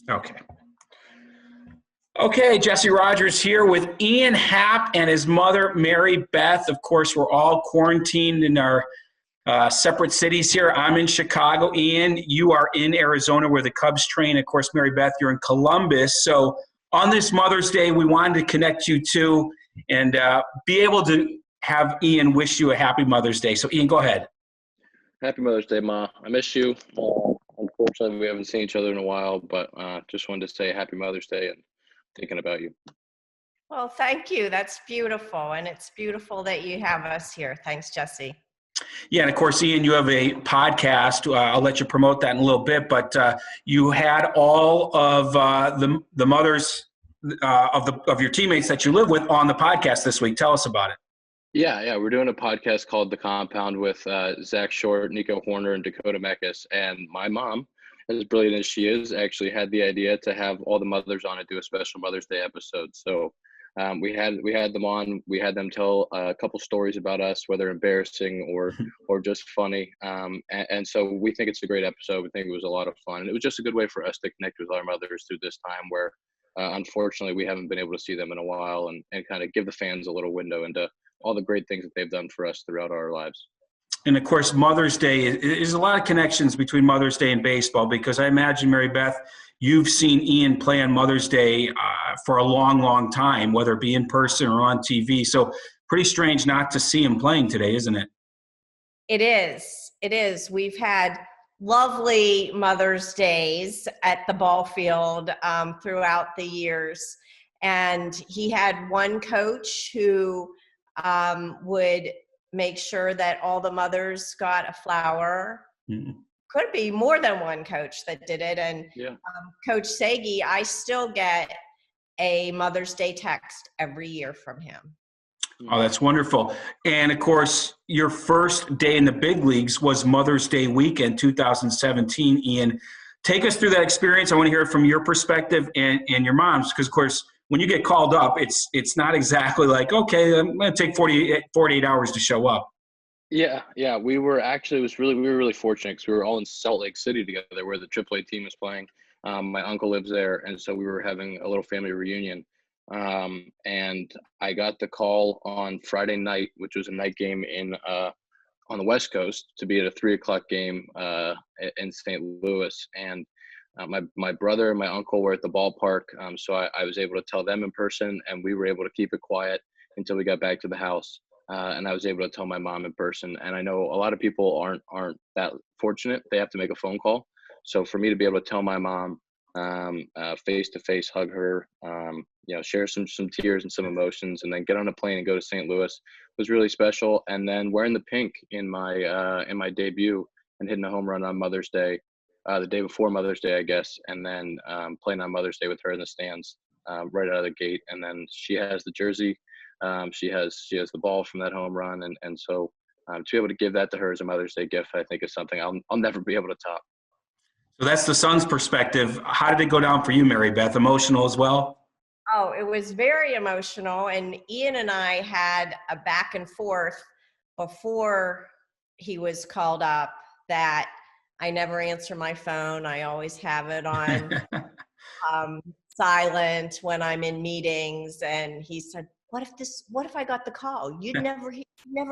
Okay. Okay, Jesse Rogers here with Ian Happ and his mother, Mary Beth. Of course, we're all quarantined in our separate cities here. I'm in Chicago. Ian, you are in Arizona where the Cubs train. Of course, Mary Beth, you're in Columbus. So on this Mother's Day, we wanted to connect you two and be able to have Ian wish you a happy Mother's Day. So Ian, go ahead. Happy Mother's Day, Ma. I miss you. Unfortunately, we haven't seen each other in a while, but just wanted to say Happy Mother's Day and thinking about you. Well, thank you. That's beautiful. And it's beautiful that you have us here. Thanks, Jesse. Yeah, and of course, Ian, you have a podcast. I'll let you promote that in a little bit, but you had all of the mothers of your teammates that you live with on the podcast this week. Tell us about it. Yeah. We're doing a podcast called The Compound with Zach Short, Nico Horner, and Dakota Mekas. And my mom, as brilliant as she is, actually had the idea to have all the mothers on and do a special Mother's Day episode. So we had them on. We had them tell a couple stories about us, whether embarrassing or just funny. And so we think it's a great episode. We think it was a lot of fun. And it was just a good way for us to connect with our mothers through this time where, unfortunately, we haven't been able to see them in a while and kind of give the fans a little window into all the great things that they've done for us throughout our lives. And of course, Mother's Day is a lot of connections between Mother's Day and baseball, because I imagine, Mary Beth, you've seen Ian play on Mother's Day for a long, long time, whether it be in person or on TV. So pretty strange not to see him playing today, isn't it? It is. We've had lovely Mother's Days at the ball field throughout the years. And he had one coach who would make sure that all the mothers got a flower. Mm-hmm. Could be more than one coach that did it. And Coach Sagi, I still get a Mother's Day text every year from him. Oh, that's wonderful. And of course, your first day in the big leagues was Mother's Day weekend 2017. Ian, take us through that experience. I want to hear it from your perspective and your mom's, because of course, when you get called up, it's not exactly like, okay, I'm going to take 48 hours to show up. Yeah. We were really fortunate because we were all in Salt Lake City together where the AAA team was playing. My uncle lives there, and so we were having a little family reunion. And I got the call on Friday night, which was a night game on the West Coast, to be at a 3:00 game in St. Louis. And my brother and my uncle were at the ballpark, so I was able to tell them in person, and we were able to keep it quiet until we got back to the house. And I was able to tell my mom in person. And I know a lot of people aren't that fortunate; they have to make a phone call. So for me to be able to tell my mom face to face, hug her, share some tears and some emotions, and then get on a plane and go to St. Louis was really special. And then wearing the pink in my debut and hitting a home run on Mother's Day. The day before Mother's Day, I guess, and then playing on Mother's Day with her in the stands right out of the gate. And then she has the jersey, she has the ball from that home run, and so to be able to give that to her as a Mother's Day gift, I think is something I'll never be able to top. So that's the son's perspective. How did it go down for you, Mary Beth? Emotional as well? Oh, it was very emotional. And Ian and I had a back and forth before he was called up that I never answer my phone. I always have it on silent when I'm in meetings. And he said, what if I got the call? You'd never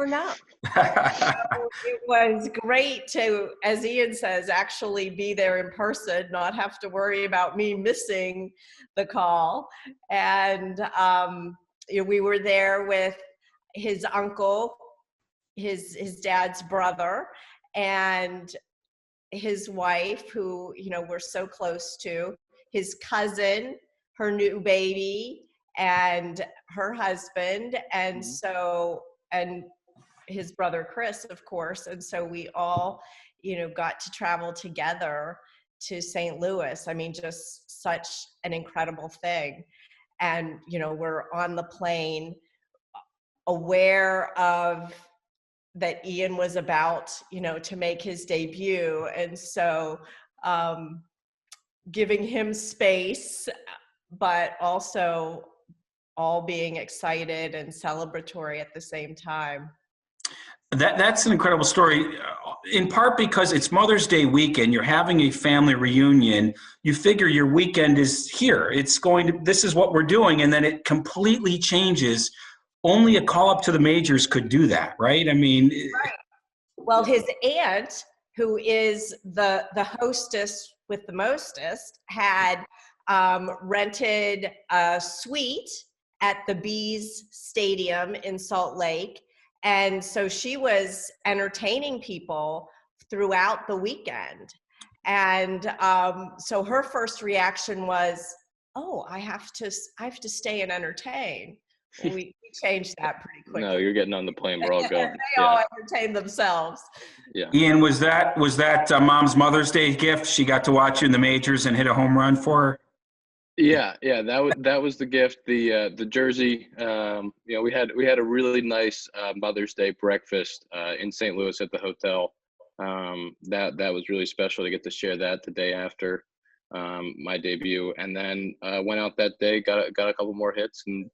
know. So it was great to, as Ian says, actually be there in person, not have to worry about me missing the call. And we were there with his uncle, his dad's brother, and his wife, who, we're so close to, his cousin, her new baby, and her husband, and and his brother Chris, of course. And so we all, got to travel together to St. Louis. I mean, just such an incredible thing. And, we're on the plane aware of that Ian was about, to make his debut. And so giving him space, but also all being excited and celebratory at the same time. That's an incredible story. in part because it's Mother's Day weekend, you're having a family reunion, you figure your weekend is here. This is what we're doing, and then it completely changes. Only a call up to the majors could do that, right? I mean, right. Well, his aunt, who is the hostess with the mostest, had rented a suite at the Bees Stadium in Salt Lake. And so she was entertaining people throughout the weekend. And so her first reaction was, oh, I have to stay and entertain. We changed that pretty quickly. No, you're getting on the plane. We're all going. They all entertain themselves. Yeah. Ian, was that Mom's Mother's Day gift? She got to watch you in the majors and hit a home run for her? Yeah, that was the gift. The jersey. We had a really nice Mother's Day breakfast in St. Louis at the hotel. That was really special to get to share that the day after my debut, and then went out that day, got a couple more hits, and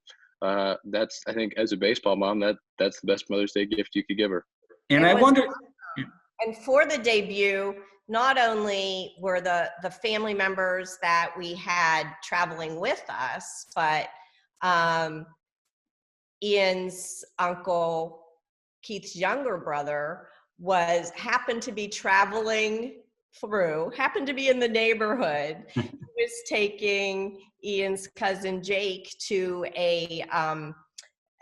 that's, I think, as a baseball mom, that's the best Mother's Day gift you could give her. And I wonder. And for the debut, not only were the family members that we had traveling with us, but Ian's uncle, Keith's younger brother, happened to be in the neighborhood. He was taking Ian's cousin Jake to an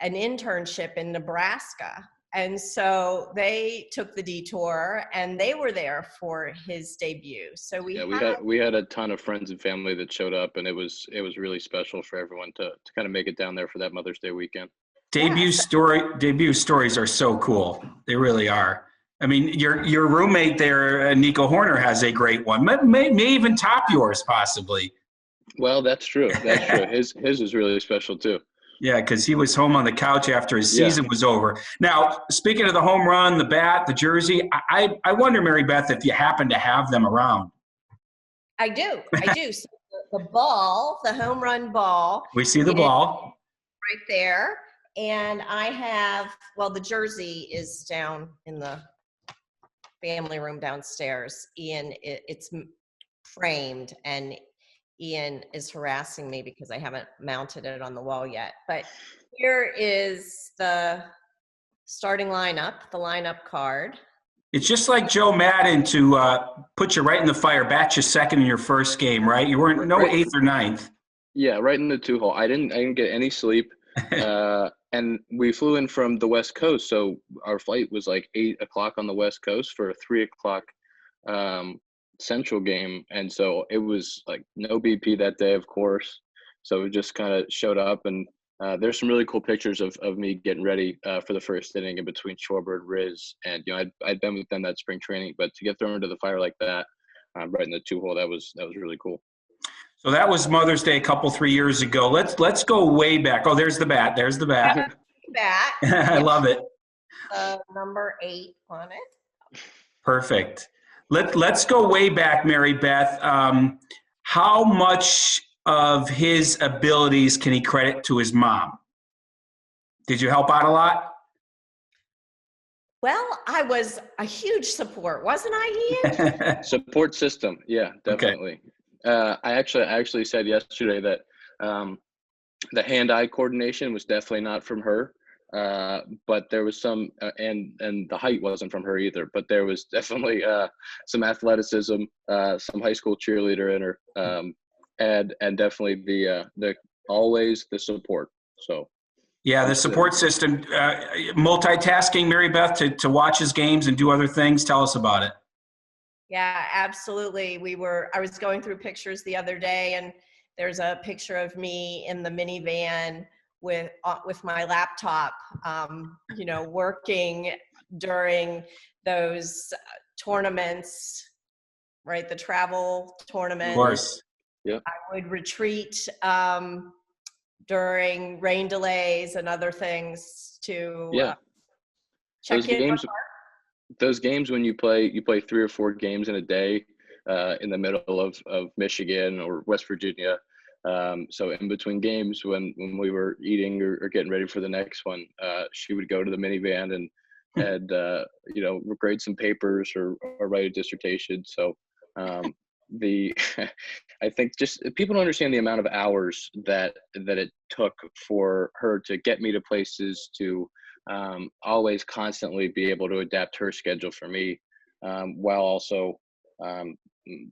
internship in Nebraska. And so they took the detour, and they were there for his debut. So we had a ton of friends and family that showed up, and it was really special for everyone to kind of make it down there for that Mother's Day weekend. Debut stories are so cool. They really are. I mean, your roommate there, Nico Horner, has a great one. May even top yours, possibly. Well, that's true. His is really special too. Yeah, because he was home on the couch after his season was over. Now, speaking of the home run, the bat, the jersey, I wonder, Mary Beth, if you happen to have them around. I do. So the ball, the home run ball. We see the ball. Right there. And I have, the jersey is down in the family room downstairs. Ian, it's framed, and Ian is harassing me because I haven't mounted it on the wall yet. But here is the starting lineup, the lineup card. It's just like Joe Madden to put you right in the fire, bat you second in your first game, right? You weren't eighth or ninth. Yeah, right in the 2-hole. I didn't get any sleep. And we flew in from the West Coast, so our flight was like 8 o'clock on the West Coast for a 3 o'clock Central game, and so it was like no BP that day, of course. So we just kind of showed up, and there's some really cool pictures of me getting ready for the first inning in between Schwarber and Riz, and I'd been with them that spring training, but to get thrown into the fire like that, right in the 2-hole, that was really cool. So that was Mother's Day 3 years ago. Let's go way back. Oh, there's the bat. Bat. I love it. Number 8 on it. Perfect. Let's go way back, Mary Beth. How much of his abilities can he credit to his mom? Did you help out a lot? Well, I was a huge support, wasn't I, Ian? Support system, yeah, definitely. Okay. I actually said yesterday that the hand-eye coordination was definitely not from her. But there was some, and the height wasn't from her either, but there was definitely some athleticism, some high school cheerleader in her, and definitely the always the support. So yeah, the support system, multitasking, Mary Beth, to watch his games and do other things. Tell us about it. Yeah, absolutely. I was going through pictures the other day, and there's a picture of me in the minivan with my laptop, working during those tournaments, right? The travel tournaments. Of course. Yeah. I would retreat during rain delays and other things to check those games when you play 3 or 4 games in a day in the middle of Michigan or West Virginia. So in between games, when we were eating or getting ready for the next one, she would go to the minivan and grade some papers or write a dissertation. So I think just people don't understand the amount of hours that it took for her to get me to places, to always constantly be able to adapt her schedule for me, while also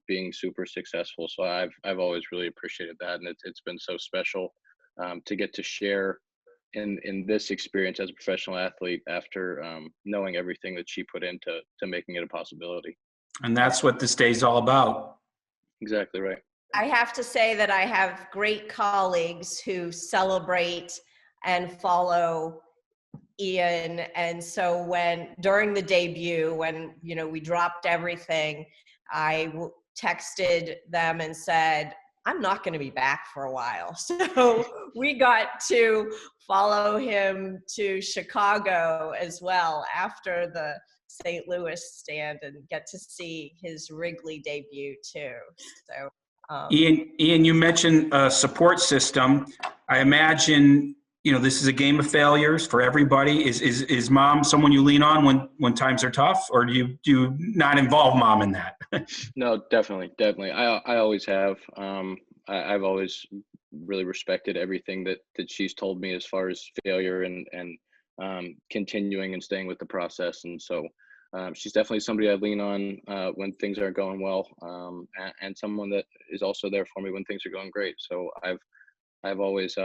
being super successful. So I've always really appreciated that, and it's been so special to get to share in this experience as a professional athlete after knowing everything that she put into making it a possibility. And that's what this day is all about. Exactly right. I have to say that I have great colleagues who celebrate and follow Ian. And so during the debut, when, we dropped everything, I texted them and said, I'm not going to be back for a while. So we got to follow him to Chicago as well after the St. Louis stand and get to see his Wrigley debut too. So Ian, you mentioned a support system. I imagine, this is a game of failures for everybody. Is mom someone you lean on when times are tough, or do you not involve mom in that? No, definitely. I always have. I've always really respected everything that she's told me as far as failure and continuing and staying with the process. And so she's definitely somebody I lean on when things aren't going well, and someone that is also there for me when things are going great. So I've always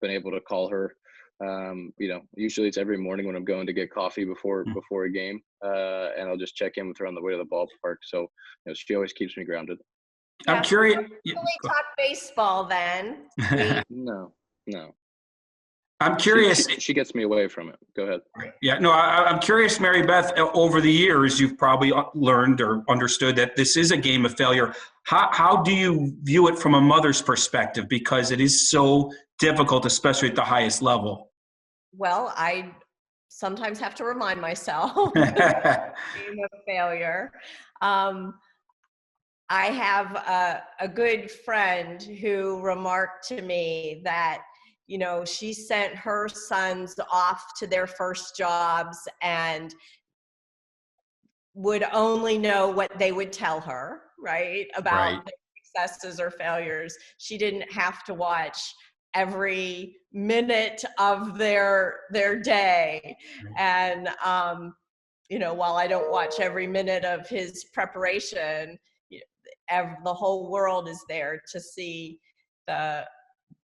been able to call her. Usually it's every morning when I'm going to get coffee before a game, and I'll just check in with her on the way to the ballpark. So she always keeps me grounded. I'm curious. We talk baseball then. No. I'm curious. She gets me away from it. Go ahead. Yeah, no, I'm curious, Mary Beth, over the years, you've probably learned or understood that this is a game of failure. How do you view it from a mother's perspective? Because it is so difficult, especially at the highest level. Well, I sometimes have to remind myself it's a game of failure. I have a good friend who remarked to me that, she sent her sons off to their first jobs and would only know what they would tell her, right, about their successes or failures. She didn't have to watch every minute of their day. And, while I don't watch every minute of his preparation, the whole world is there to see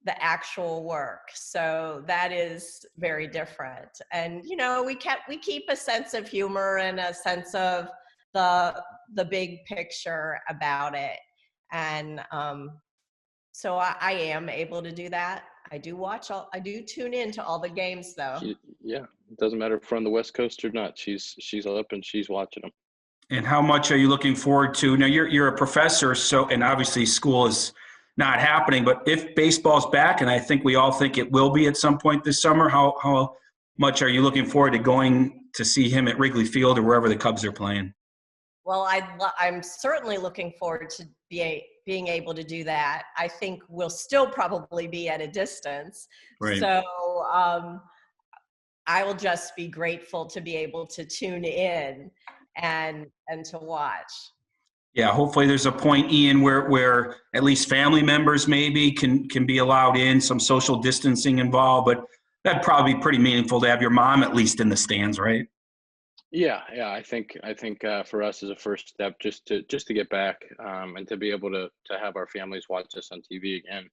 the actual work. So that is very different. And we keep a sense of humor and a sense of the big picture about it. And so I am able to do that. I do tune in to all the games though. Yeah, it doesn't matter if we're on the West Coast or not. She's up and she's watching them. And how much are you looking forward to? Now you're a professor, and obviously school is not happening, but if baseball's back, and I think we all think it will be at some point this summer, how much are you looking forward to going to see him at Wrigley Field or wherever the Cubs are playing? Well, I'm certainly looking forward to being able to do that. I think we'll still probably be at a distance. Right. So I will just be grateful to be able to tune in and to watch. Yeah, hopefully there's a point, Ian, where at least family members maybe can be allowed in, some social distancing involved, but that'd probably be pretty meaningful to have your mom at least in the stands, right? Yeah. I think for us as a first step, just to get back and to be able to have our families watch us on TV again,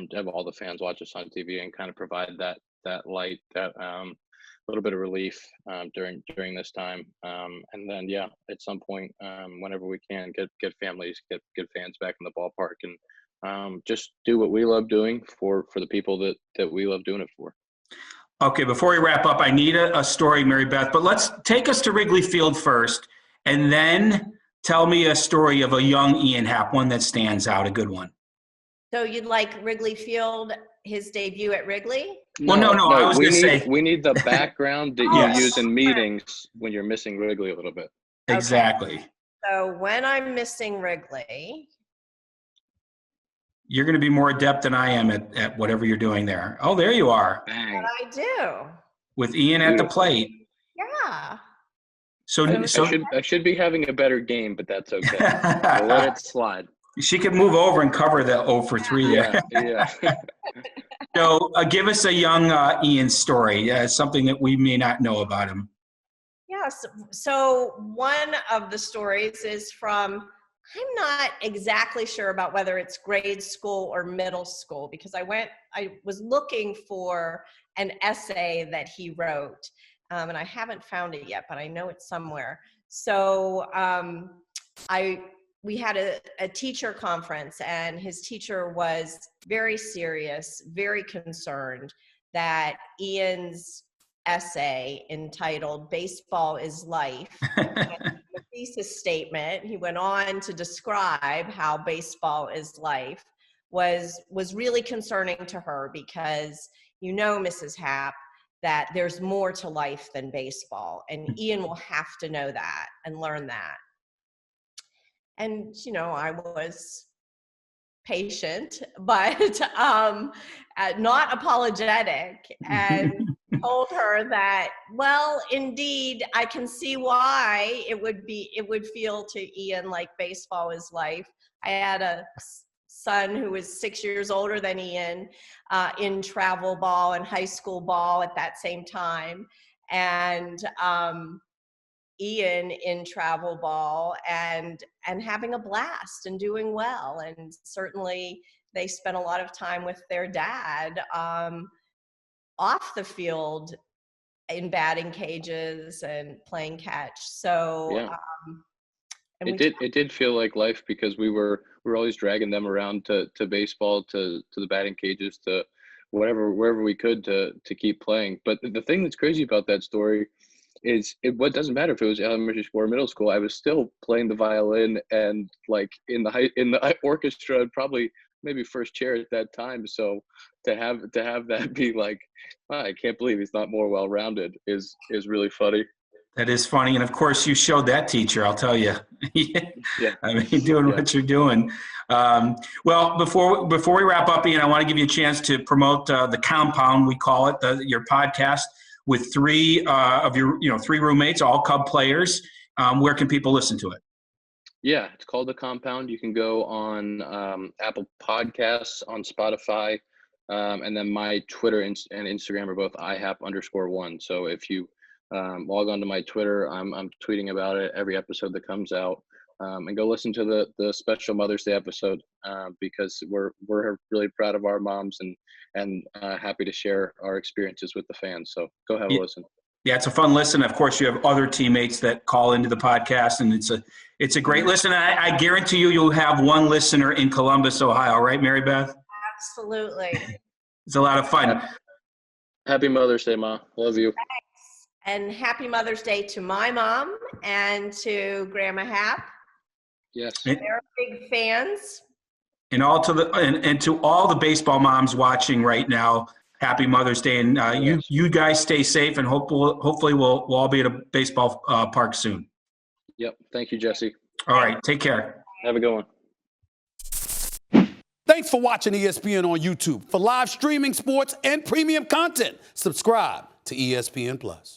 to have all the fans watch us on TV and kind of provide that light, that little bit of relief during this time, and then at some point whenever we can get families, get fans back in the ballpark, and just do what we love doing for the people that we love doing it for. Okay, before we wrap up, I need a story, Mary Beth, but let's take us to Wrigley Field first, and then tell me a story of a young Ian Happ, one that stands out, a good one. So you'd like Wrigley Field, his debut at Wrigley? No, I was going to say. We need the background that you use in meetings when you're missing Wrigley a little bit. Exactly. Okay. So when I'm missing Wrigley. You're going to be more adept than I am at whatever you're doing there. Oh, there you are. Bang. What I do. With Ian at the plate. Yeah. I should be having a better game, but that's okay. We'll let it slide. She could move over and cover the 0 for 3 there. Yeah. So give us a young Ian story, something that we may not know about him. Yes. So one of the stories is from, I'm not exactly sure about whether it's grade school or middle school, because I was looking for an essay that he wrote, and I haven't found it yet, but I know it's somewhere. So we had a teacher conference, and his teacher was very serious, very concerned that Ian's essay entitled "Baseball is Life," the thesis statement, he went on to describe how baseball is life, was really concerning to her, because Mrs. Happ, that there's more to life than baseball, and Ian will have to know that and learn that. And I was patient, but not apologetic, and told her that, well, indeed, I can see why it would feel to Ian like baseball is life. I had a son who was 6 years older than Ian in travel ball and high school ball at that same time, and Ian in travel ball and having a blast and doing well. And certainly they spent a lot of time with their dad off the field in batting cages and playing catch. So yeah. It did feel like life, because we were always dragging them around to baseball, to the batting cages, to wherever we could to keep playing. But the thing that's crazy about that story is what doesn't matter if it was elementary school or middle school. I was still playing the violin, and like in the orchestra, probably maybe first chair at that time. So to have that be like, I can't believe he's not more well-rounded is really funny. That is funny. And of course you showed that teacher, I'll tell you. Yeah. I mean, doing what you're doing. Well, before we wrap up, Ian, I want to give you a chance to promote The Compound, we call it, your podcast, with three of your, three roommates, all Cub players. Where can people listen to it? Yeah, it's called The Compound. You can go on Apple Podcasts, on Spotify, and then my Twitter and Instagram are both ihap_1. So if you log on to my Twitter, I'm tweeting about it every episode that comes out. And go listen to the special Mother's Day episode, because we're really proud of our moms and happy to share our experiences with the fans. So go have a listen. Yeah, it's a fun listen. Of course, you have other teammates that call into the podcast, and it's a great listen. I guarantee you'll have one listener in Columbus, Ohio, right, Mary Beth? Absolutely. It's a lot of fun. Happy Mother's Day, Ma. Love you. Thanks. And happy Mother's Day to my mom and to Grandma Happ. Yes. They're big fans. And to all the baseball moms watching right now, happy Mother's Day. And you guys stay safe, and hopefully we'll all be at a baseball park soon. Yep. Thank you, Jesse. All right. Take care. Have a good one. Thanks for watching ESPN on YouTube. For live streaming, sports, and premium content, subscribe to ESPN+.